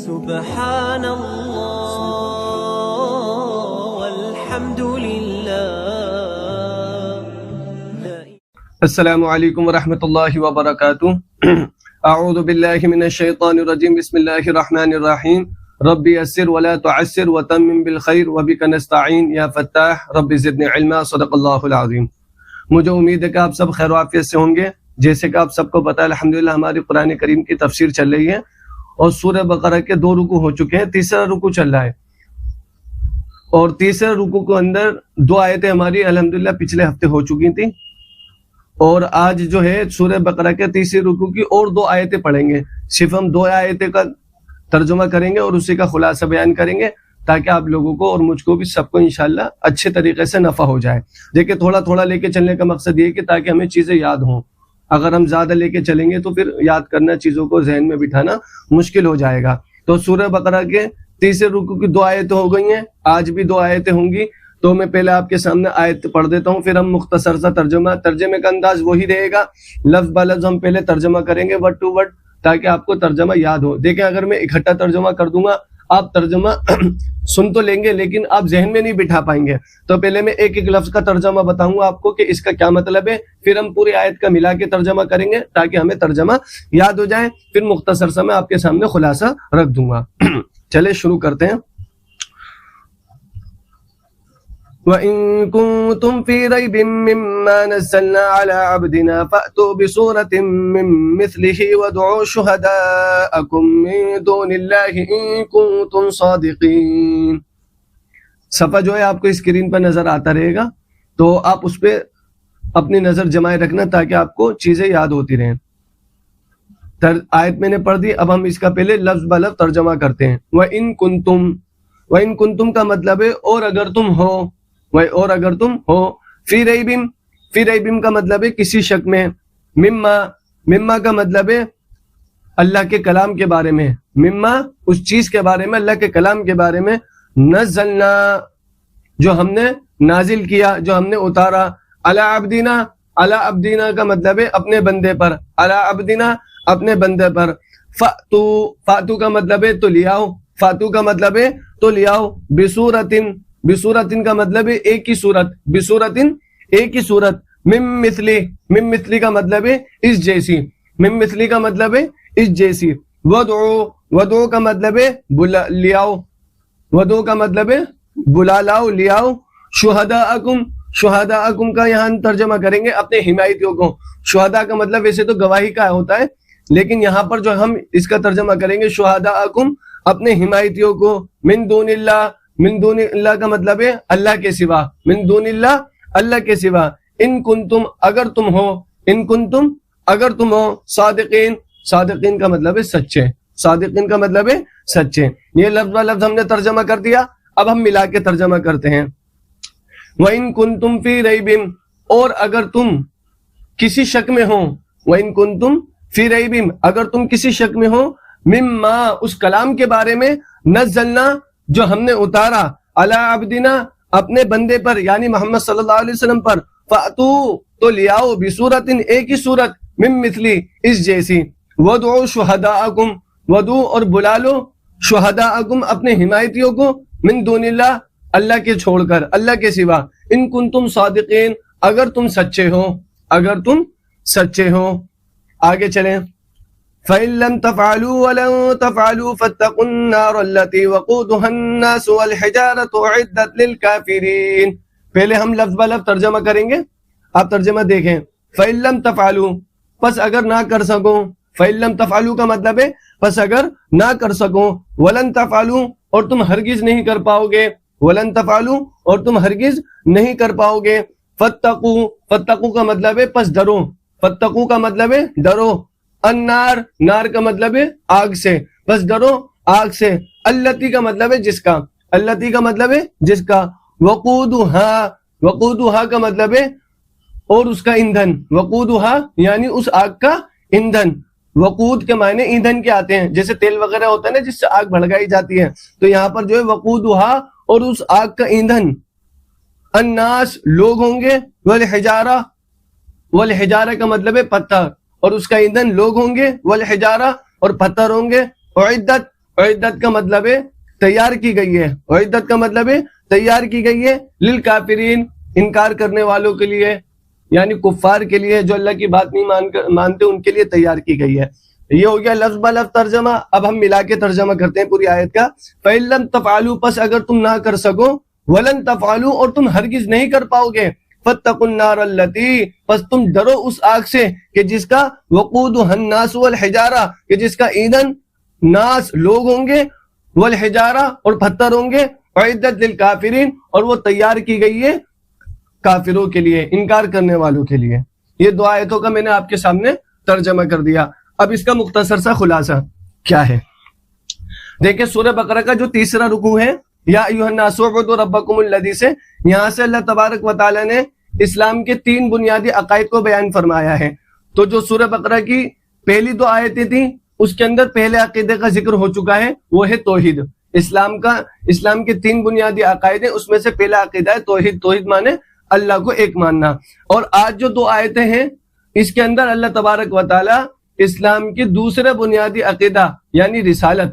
سبحان اللہ والحمد للہ. السلام علیکم ورحمۃ اللہ وبرکاتہ. اعوذ باللہ من الشیطان الرجیم. بسم اللہ الرحمن الرحیم. رب یسر ولا تعسر وتمم بالخیر وبک نستعین یا فتاح رب زدنی علما. صدق اللہ العظیم. مجھے امید ہے کہ آپ سب خیر و عافیت سے ہوں گے. جیسے کہ آپ سب کو پتہ ہے الحمدللہ ہماری قرآن کریم کی تفسیر چل رہی ہے اور سورہ بقرہ کے 2 رکوع ہو چکے ہیں. تیسرا رکوع چل رہا ہے اور تیسرے رکوع کے اندر 2 آیتیں ہماری الحمدللہ پچھلے ہفتے ہو چکی تھیں اور آج جو ہے سورہ بقرہ کے تیسرے رکوع کی اور 2 آیتیں پڑھیں گے. صرف ہم 2 آیتیں کا ترجمہ کریں گے اور اسی کا خلاصہ بیان کریں گے تاکہ آپ لوگوں کو اور مجھ کو بھی سب کو انشاءاللہ اچھے طریقے سے نفع ہو جائے. دیکھیں تھوڑا تھوڑا لے کے چلنے کا مقصد یہ ہے کہ تاکہ ہمیں چیزیں یاد ہوں. اگر ہم زیادہ لے کے چلیں گے تو پھر یاد کرنا چیزوں کو ذہن میں بٹھانا مشکل ہو جائے گا. تو سورہ بقرہ کے تیسرے رکوع کی 2 آیتیں ہو گئی ہیں. آج بھی 2 آیتیں ہوں گی. تو میں پہلے آپ کے سامنے آیت پڑھ دیتا ہوں, پھر ہم مختصر سا ترجمے کا انداز وہی رہے گا. لفظ با لفظ ہم پہلے ترجمہ کریں گے ورڈ ٹو ورڈ تاکہ آپ کو ترجمہ یاد ہو. دیکھیں اگر میں اکٹھا ترجمہ کر دوں گا آپ ترجمہ سن تو لیں گے لیکن آپ ذہن میں نہیں بٹھا پائیں گے. تو پہلے میں ایک لفظ کا ترجمہ بتاؤں گا آپ کو کہ اس کا کیا مطلب ہے, پھر ہم پوری آیت کا ملا کے ترجمہ کریں گے تاکہ ہمیں ترجمہ یاد ہو جائے. پھر مختصر سا میں آپ کے سامنے خلاصہ رکھ دوں گا. چلے شروع کرتے ہیں. وَإِن كُنتُمْ فِي رَيْبٍ مِّمَّا نَزَّلْنَا عَلَىٰ عَبْدِنَا فَأْتُوا بِسُورَةٍ مِّن مِّثْلِهِ وَادْعُوا شُهَدَاءَكُم مِّن دُونِ اللَّهِ إِن كُنتُمْ صَادِقِينَ. صفحہ جو ہے آپ کو اسکرین پر نظر آتا رہے گا تو آپ اس پہ اپنی نظر جمائے رکھنا تاکہ آپ کو چیزیں یاد ہوتی رہیں. آیت میں نے پڑھ دی, اب ہم اس کا پہلے لفظ بہ لفظ ترجمہ کرتے ہیں. وَإِن كُنتُم کا مطلب ہے اور اگر تم ہو, اور اگر تم ہو. فی ریبم کا مطلب ہے کسی شک میں. مما کا مطلب ہے اللہ کے کلام کے بارے میں. مما اس چیز کے بارے میں, اللہ کے کلام کے بارے میں. نزلنا جو ہم نے نازل کیا, جو ہم نے اتارا. علی عبدینا کا مطلب ہے اپنے بندے پر. علی عبدینا اپنے بندے پر. فاتو کا مطلب ہے تو لیاؤ. فاتو کا مطلب ہے تو لیاؤ. بصورتن کا مطلب ہے ایک ہی صورت. بصورتن ایک ہی صورت. من مثلی کا مطلب ہے اس جیسی. من مثلی کا مطلب ہے اس جیسی. ودعو کا مطلب ہے بلا لیاؤ. ودعو کا مطلب ہے بلا لاؤ, لیاؤ. شہداءکم کا یہاں ترجمہ کریں گے اپنے حمایتیوں کو. شہداء کا مطلب ویسے تو گواہی کا ہوتا ہے لیکن یہاں پر جو ہم اس کا ترجمہ کریں گے شہداءکم اپنے حمایتیوں کو. من دون اللہ کا مطلب ہے اللہ کے سوا. من دون اللہ کے سوا. ان کنتم اگر تم ہو. صادقین کا مطلب ہے سچے. صادقین کا مطلب ہے سچے. یہ لفظ با لفظ ہم نے ترجمہ کر دیا. اب ہم ملا کے ترجمہ کرتے ہیں. وَإِن كُنتُمْ فِي رَيْبٍ اور اگر تم کسی شک میں ہو. وَإِن كُنتُمْ فِي رَيْبٍ اگر تم کسی شک میں ہو. مما اس کلام کے بارے میں. نزلنا جو ہم نے اتارا. علی عبدنا اپنے بندے پر یعنی محمد صلی اللہ علیہ وسلم پر. فاتو تو لیاؤ. بصورتن ایک ہی صورت. من مثلی اس جیسی. ودعو شہداءکم ودعو اور بلا لو. شہداءکم اپنے حمایتیوں کو. من دون اللہ اللہ کے چھوڑ کر, اللہ کے سوا. ان کنتم صادقین اگر تم سچے ہو. اگر تم سچے ہو. آگے چلیں. فَإِن لَمْ تَفْعَلُوا وَلَن تَفْعَلُوا فَاتَّقُوا النَّارَ الَّتِي وَقُودُهَا النَّاسُ وَالْحِجَارَةُ أُعِدَّتْ لِلْكَافِرِينَ. پہلے ہم لفظ بہ لفظ ترجمہ کریں گے, آپ ترجمہ دیکھیں. فَإِن لَمْ تَفْعَلُوا پس اگر نہ کر سکو. فَإِن لَمْ تَفْعَلُوا کا مطلب ہے پس اگر نہ کر سکو. وَلَن تَفْعَلُوا اور تم ہرگز نہیں کر پاؤ گے. وَلَن تَفْعَلُوا اور تم ہرگز نہیں کر پاؤ گے. فَاتَّقُوا کا مطلب ہے پس ڈرو. فَاتَّقُوا کا مطلب ہے ڈرو. نار کا مطلب ہے آگ سے, بس ڈرو آگ سے. التی کا مطلب ہے جس کا. التی کا مطلب ہے جس کا. وقودها کا مطلب ہے اور اس کا ایندھن. وقودها یعنی اس آگ کا ایندھن. وقود کے معنی ایندھن کے آتے ہیں, جیسے تیل وغیرہ ہوتا ہے نا جس سے آگ بھڑکائی جاتی ہے, تو یہاں پر جو ہے وقودها اور اس آگ کا ایندھن. الناس لوگ ہوں گے. والحجارہ کا مطلب ہے پتھر اور اس کا ایندھن لوگ ہوں گے. والحجارہ اور پتھر ہوں گے. اعدت کا مطلب ہے تیار کی گئی ہے، اعدت کا مطلب ہے تیار کی گئی ہے، للکافرین انکار کرنے والوں کے لیے، یعنی کفار کے لیے جو اللہ کی بات نہیں مانتے ان کے لیے تیار کی گئی ہے۔ یہ ہو گیا لفظ بلفظ ترجمہ۔ اب ہم ملا کے ترجمہ کرتے ہیں پوری آیت کا۔ فَإِن لَمْ تَفْعَلُوا، پس اگر تم نہ کر سکو، وَلَن تَفْعَلُوا، اور تم ہرگز نہیں کر پاؤ گے، فَاتَّقُوا النَّارَ الَّتِي، پس تم ڈرو اس آگ سے کہ جس کا وقودها الناس والحجارہ، کہ جس کا ایندھن ناس لوگ ہوں گے، والحجارہ اور پتھر ہوں گے، اعدت للکافرین اور وہ تیار کی گئی ہے کافروں کے لیے، انکار کرنے والوں کے لیے۔ یہ دو آیتوں کا میں نے آپ کے سامنے ترجمہ کر دیا۔ اب اس کا مختصر سا خلاصہ کیا ہے؟ دیکھیں سورہ بقرہ کا جو تیسرا رکوع ہے، یا ایھا الناس اعبدوا ربکم الذی سے، یہاں سے اللہ تبارک و تعالی نے اسلام کے 3 بنیادی عقائد کو بیان فرمایا ہے۔ تو جو سورہ بقرہ کی پہلی 2 آیتیں تھیں اس کے اندر پہلے عقیدے کا ذکر ہو چکا ہے، وہ ہے توحید۔ اسلام کے 3 بنیادی عقائد ہیں، اس میں سے پہلا عقیدہ ہے توحید۔ توحید مانے اللہ کو ایک ماننا۔ اور آج جو 2 آیتیں ہیں اس کے اندر اللہ تبارک و تعالی اسلام کے دوسرے بنیادی عقیدہ یعنی رسالت،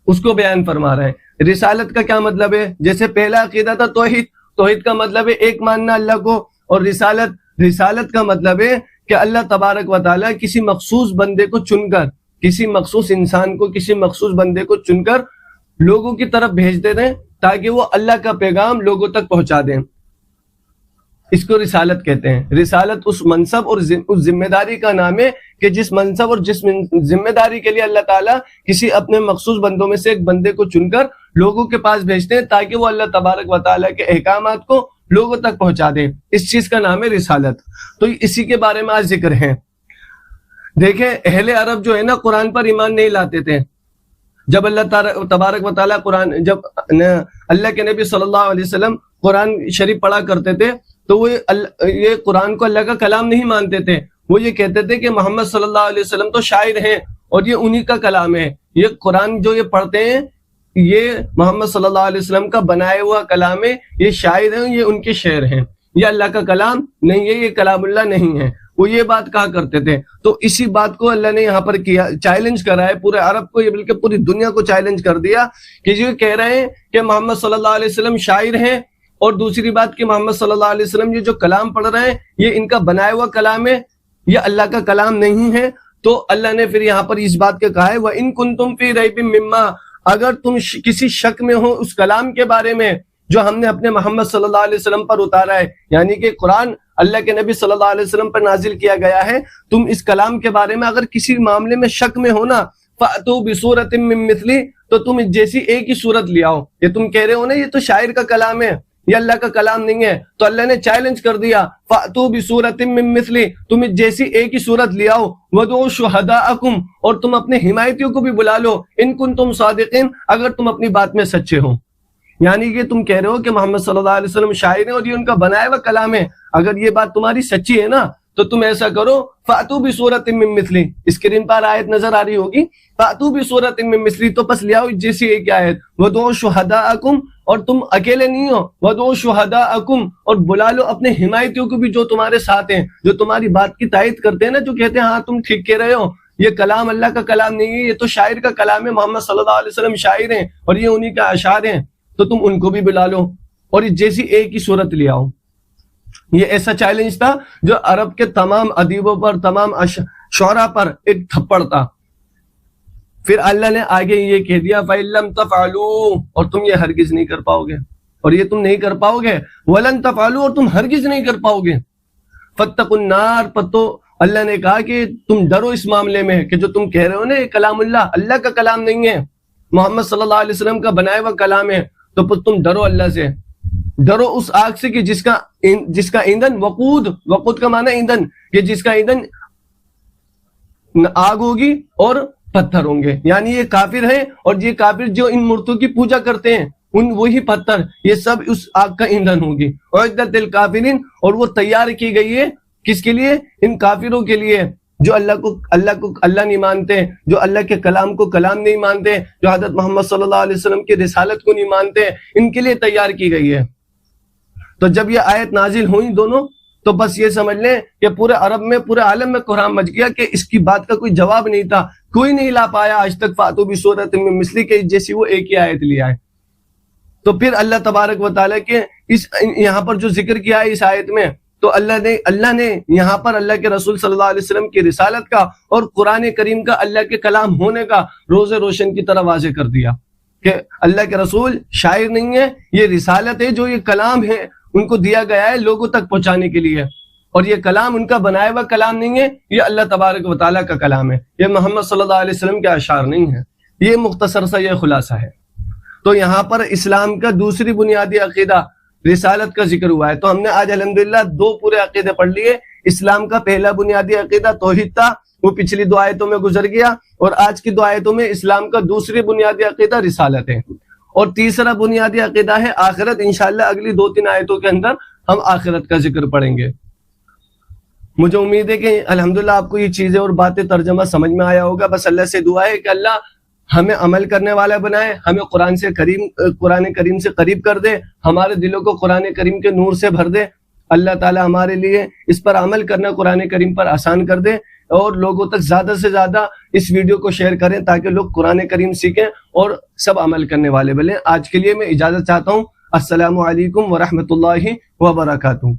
اس کو بیان فرما رہے ہیں۔ رسالت کا کیا مطلب ہے؟ جیسے پہلا عقیدہ تھا توحید، توحید کا مطلب ہے ایک ماننا اللہ کو، اور رسالت کا مطلب ہے کہ اللہ تبارک و تعالی کسی مخصوص بندے کو چن کر، کسی مخصوص انسان کو، کسی مخصوص بندے کو چن کر لوگوں کی طرف بھیج دیتے ہیں تاکہ وہ اللہ کا پیغام لوگوں تک پہنچا دیں۔ اس کو رسالت کہتے ہیں۔ رسالت اس منصب اور اس ذمہ داری کا نام ہے کہ جس منصب اور جس ذمہ داری کے لیے اللہ تعالیٰ کسی اپنے مخصوص بندوں میں سے ایک بندے کو چن کر لوگوں کے پاس بھیجتے ہیں تاکہ وہ اللہ تبارک و تعالیٰ کے احکامات کو لوگوں تک پہنچا دیں۔ اس چیز کا نام ہے رسالت۔ تو اسی کے بارے میں آج ذکر ہے۔ دیکھیں اہل عرب جو ہے نا قرآن پر ایمان نہیں لاتے تھے۔ جب اللہ تبارک و تعالیٰ جب اللہ کے نبی صلی اللہ علیہ وسلم قرآن شریف پڑھا کرتے تھے تو وہ یہ قرآن کو اللہ کا کلام نہیں مانتے تھے۔ وہ یہ کہتے تھے کہ محمد صلی اللہ علیہ وسلم تو شاعر ہیں اور یہ انہی کا کلام ہے، یہ قرآن جو یہ پڑھتے ہیں یہ محمد صلی اللہ علیہ وسلم کا بنایا ہوا کلام ہے، یہ شاعر ہیں، یہ ان کے شعر ہیں، یہ اللہ کا کلام نہیں ہے، یہ کلام اللہ نہیں ہے۔ وہ یہ بات کہا کرتے تھے۔ تو اسی بات کو اللہ نے یہاں پر کیا، چیلنج کرا ہے پورے عرب کو، یہ بلکہ پوری دنیا کو چیلنج کر دیا کہ یہ کہہ رہے ہیں کہ محمد صلی اللہ علیہ وسلم شاعر ہیں، اور دوسری بات کہ محمد صلی اللہ علیہ وسلم یہ جو کلام پڑھ رہے ہیں یہ ان کا بنایا ہوا کلام ہے، یہ اللہ کا کلام نہیں ہے۔ تو اللہ نے پھر یہاں پر اس بات کے کہا ہے وَإِن كُنتُمْ فِي رَيْبٍ مِّمَّا، اگر تم کسی شک میں ہو اس کلام کے بارے میں جو ہم نے اپنے محمد صلی اللہ علیہ وسلم پر اتارا ہے، یعنی کہ قرآن اللہ کے نبی صلی اللہ علیہ وسلم پر نازل کیا گیا ہے، تم اس کلام کے بارے میں اگر کسی معاملے میں شک میں ہو نا، فَأْتُوا بِسُورَةٍ مِّن مِّثْلِهِ، تو تم جیسی ایک ہی صورت لے آؤ۔ یہ تم کہہ رہے ہو نا یہ تو شاعر کا کلام ہے، یہ اللہ کا کلام نہیں ہے، تو اللہ نے چیلنج کر دیا فَأْتُوا بِسُورَةٍ مِّن مِّثْلِهِ، تم جیسی ایک ہی صورت لے آؤ، وَادْعُوا شُهَدَاءَكُمْ، اور تم اپنے حمایتیوں کو بھی بلا لو، إِن كُنتُمْ صَادِقِينَ، اگر تم اپنی بات میں سچے ہو۔ یعنی کہ تم کہہ رہے ہو کہ محمد صلی اللہ علیہ وسلم شاعر ہیں اور یہ ان کا بنایا ہوا کلام ہے، اگر یہ بات تمہاری سچی ہے نا تو تم ایسا کرو فَأْتُوا بِسُورَةٍ مِّن مِّثْلِهِ، اسکرین پر آیت نظر آ رہی ہوگی، فَأْتُوا بِسُورَةٍ مِّن مِّثْلِهِ، تو پس لے آؤ جیسی ایک آیت، وَادْعُوا شُهَدَاءَكُمْ، اور تم اکیلے نہیں ہو، وَادْعُوا شُهَدَاءَكُمْ، اور بلا لو اپنے حمایتیوں کو بھی جو تمہارے ساتھ ہیں، جو تمہاری بات کی تائید کرتے ہیں نا، جو کہتے ہیں ہاں تم ٹھیک کہہ رہے ہو، یہ کلام اللہ کا کلام نہیں ہے، یہ تو شاعر کا کلام ہے، محمد صلی اللہ علیہ وسلم شاعر ہیں اور یہ انہی کا اشعار ہیں، تو تم ان کو بھی بلا لو اور جیسی ایک ہی صورت لے آؤ۔ یہ ایسا چیلنج تھا جو عرب کے تمام ادیبوں پر، تمام شعراء پر ایک تھپڑ تھا۔ پھر اللہ نے آگے یہ کہہ دیا فَإِن لَمْ تَفْعَلُوا، اور تم یہ ہرگز نہیں کر پاؤ گے، اور یہ تم نہیں کر پاؤ گے، وَلَن تَفْعَلُوا، اور تم ہرگز نہیں کر پاؤ گے، فَاتَّقُوا النَّارَ، پتو اللہ نے کہا کہ تم ڈرو اس معاملے میں کہ جو تم کہہ رہے ہو نا یہ کلام اللہ کا کلام نہیں ہے، محمد صلی اللہ علیہ وسلم کا بنایا ہوا کلام ہے، تو پھر تم ڈرو اللہ سے، ڈرو اس آگ سے کہ جس کا ایندھن وقود کا معنی ایندھن، کہ جس کا ایندھن آگ ہوگی اور پتھر ہوں گے، یعنی یہ کافر ہیں، اور یہ کافر جو ان مورتوں کی پوجا کرتے ہیں وہی پتھر، یہ سب اس آگ کا ایندھن ہوگی۔ اعدت للکافرین، اور وہ تیار کی گئی ہے کس کے لیے؟ ان کافروں کے لیے جو اللہ نہیں مانتے، جو اللہ کے کلام کو کلام نہیں مانتے، جو حضرت محمد صلی اللہ علیہ وسلم کی رسالت کو نہیں مانتے، ان کے لیے تیار کی گئی ہے۔ تو جب یہ آیت نازل ہوئی دونوں، تو بس یہ سمجھ لیں کہ پورے عرب میں، پورے عالم میں قرآن مچ گیا کہ اس کی بات کا کوئی جواب نہیں تھا، کوئی نہیں لا پایا آج تک فاتو بسورۃ من مثلہ کے جیسی وہ ایک ہی آیت لیا ہے. تو پھر اللہ تبارک و تعالیٰ کے اس یہاں پر جو ذکر کیا ہے اس آیت میں، تو اللہ نے یہاں پر اللہ کے رسول صلی اللہ علیہ وسلم کی رسالت کا اور قرآن کریم کا اللہ کے کلام ہونے کا روز روشن کی طرح واضح کر دیا کہ اللہ کے رسول شاعر نہیں ہے، یہ رسالت ہے، جو یہ کلام ہے ان کو دیا گیا ہے لوگوں تک پہنچانے کے لیے، اور یہ کلام ان کا بنایا ہوا کلام نہیں ہے، یہ اللہ تبارک و تعالیٰ کا کلام ہے، یہ محمد صلی اللہ علیہ وسلم کے اشعار نہیں ہے. یہ مختصر سا یہ خلاصہ ہے. تو یہاں پر اسلام کا دوسری بنیادی عقیدہ رسالت کا ذکر ہوا ہے. تو ہم نے آج الحمدللہ 2 پورے عقیدے پڑھ لیے. اسلام کا پہلا بنیادی عقیدہ توحید تھا، وہ پچھلی 2 آیتوں میں گزر گیا، اور آج کی 2 آیتوں میں اسلام کا دوسری بنیادی عقیدہ رسالت ہے، اور تیسرا بنیادی عقیدہ ہے آخرت. انشاءاللہ اگلی 2-3 آیتوں کے اندر ہم آخرت کا ذکر پڑھیں گے. مجھے امید ہے کہ الحمدللہ آپ کو یہ چیزیں اور باتیں ترجمہ سمجھ میں آیا ہوگا. بس اللہ سے دعا ہے کہ اللہ ہمیں عمل کرنے والا بنائے، ہمیں قرآن کریم سے قریب کر دے، ہمارے دلوں کو قرآن کریم کے نور سے بھر دے. اللہ تعالی ہمارے لیے اس پر عمل کرنا قرآن کریم پر آسان کر دے، اور لوگوں تک زیادہ سے زیادہ اس ویڈیو کو شیئر کریں تاکہ لوگ قرآن کریم سیکھیں اور سب عمل کرنے والے بنیں. آج کے لیے میں اجازت چاہتا ہوں. السلام علیکم ورحمۃ اللہ وبرکاتہ.